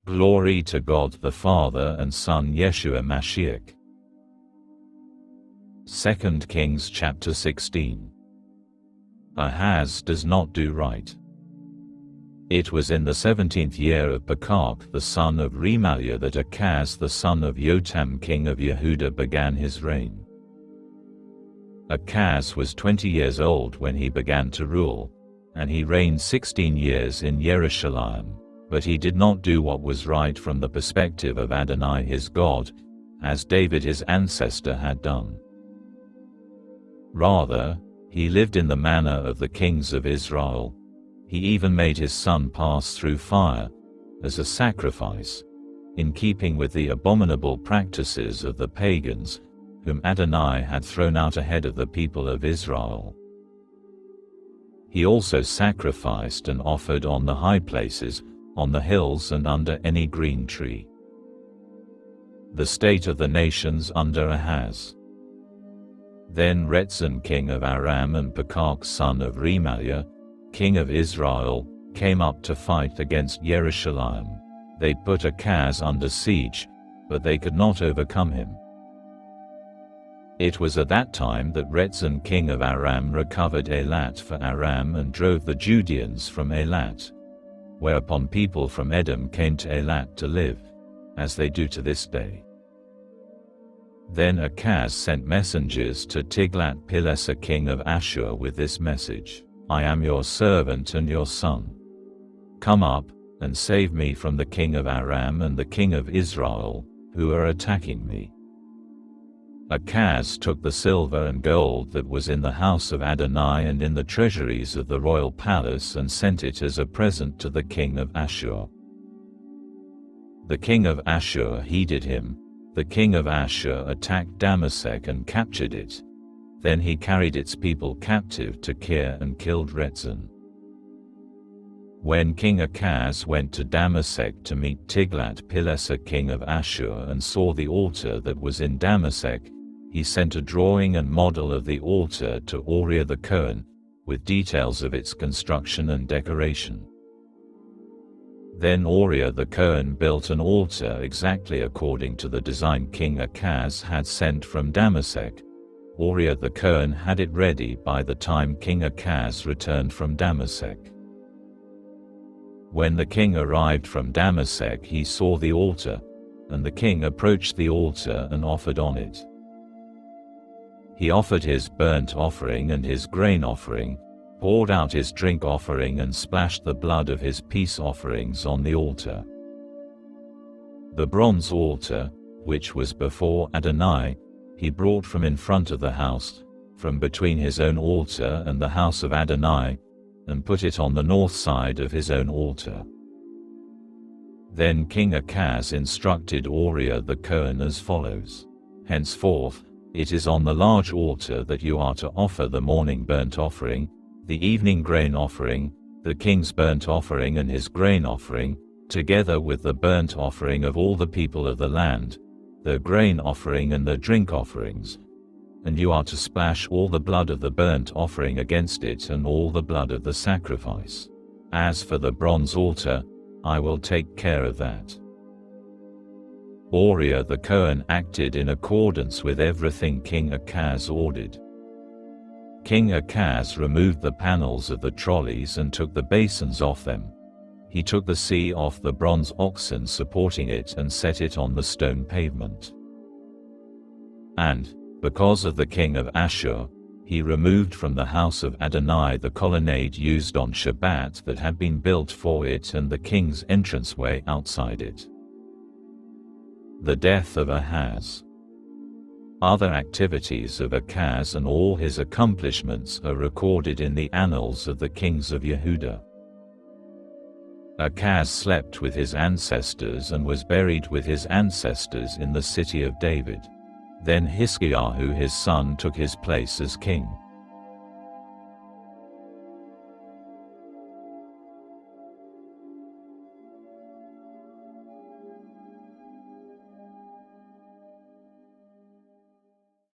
Glory to God the Father and Son Yeshua Mashiach. 2 Kings chapter 16. Ahaz does not do right. It was in the 17th year of Pekah the son of Remaliah that Ahaz the son of Jotam king of Yehuda began his reign. Ahaz was 20 years old when he began to rule, and he reigned 16 years in Jerusalem, but he did not do what was right from the perspective of Adonai his God, as David his ancestor had done. Rather, he lived in the manner of the kings of Israel. He even made his son pass through fire, as a sacrifice, in keeping with the abominable practices of the pagans, whom Adonai had thrown out ahead of the people of Israel. He also sacrificed and offered on the high places, on the hills and under any green tree. The state of the nations under Ahaz. Then Rezin king of Aram and Pekah son of Remaliah, king of Israel, came up to fight against Jerusalem. They put Ahaz under siege, but they could not overcome him. It was at that time that Rezin king of Aram recovered Eilat for Aram and drove the Judeans from Eilat, whereupon people from Edom came to Eilat to live, as they do to this day. Then Ahaz sent messengers to Tiglath-Pileser king of Ashur with this message: I am your servant and your son. Come up, and save me from the king of Aram and the king of Israel, who are attacking me. Ahaz took the silver and gold that was in the house of Adonai and in the treasuries of the royal palace and sent it as a present to the king of Ashur. The king of Ashur heeded him. The king of Ashur attacked Damasek and captured it. Then he carried its people captive to Kir and killed Rezin. When King Ahaz went to Damasek to meet Tiglath-Pileser king of Ashur and saw the altar that was in Damasek, he sent a drawing and model of the altar to Uriah the Cohen, with details of its construction and decoration. Then Uriah the Cohen built an altar exactly according to the design King Ahaz had sent from Damasek. Uriah the Cohen had it ready by the time King Ahaz returned from Damasek. When the king arrived from Damasek, he saw the altar, and the king approached the altar and offered on it. He offered his burnt offering and his grain offering, poured out his drink offering and splashed the blood of his peace offerings on the altar. The bronze altar, which was before Adonai, he brought from in front of the house, from between his own altar and the house of Adonai, and put it on the north side of his own altar. Then King Ahaz instructed Uriah the Cohen as follows: Henceforth, it is on the large altar that you are to offer the morning burnt offering, the evening grain offering, the king's burnt offering and his grain offering, together with the burnt offering of all the people of the land, the grain offering and the drink offerings. And you are to splash all the blood of the burnt offering against it and all the blood of the sacrifice. As for the bronze altar, I will take care of that. Uriah the Cohen acted in accordance with everything King Ahaz ordered. King Ahaz removed the panels of the trolleys and took the basins off them. He took the sea off the bronze oxen supporting it and set it on the stone pavement. And, because of the king of Ashur, he removed from the house of Adonai the colonnade used on Shabbat that had been built for it and the king's entranceway outside it. The death of Ahaz. Other activities of Ahaz and all his accomplishments are recorded in the annals of the kings of Yehuda. Ahaz slept with his ancestors and was buried with his ancestors in the city of David. Then Hiskiyahu his son took his place as king.